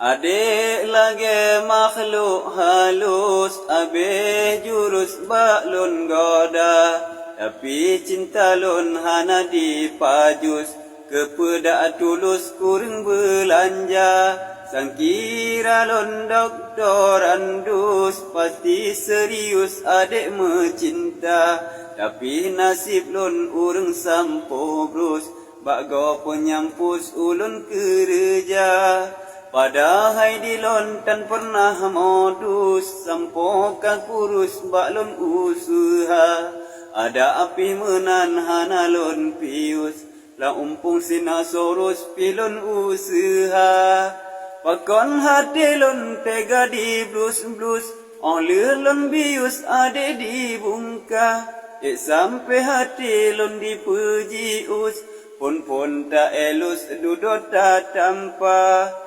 Adik lagi makhluk halus, abih jurus baklun goda. Tapi cinta lun hana dipajus, kepada tulus kurang belanja. Sangkira lun doktor andus, pasti serius adik mencinta. Tapi nasib lun urang sampo brus, bago penyampus ulun kerja. Padahal di lon tan pernah modus, sampo ka kurus baklon usaha. Ada api menan hana lon pius, la umpung sinasorus pilon usaha. Pakon hati lon tega di blus-blus, oleh lon bius ade dibungkah. Sampai hati lon dipuji us, pun tak elus duduk tak tampak.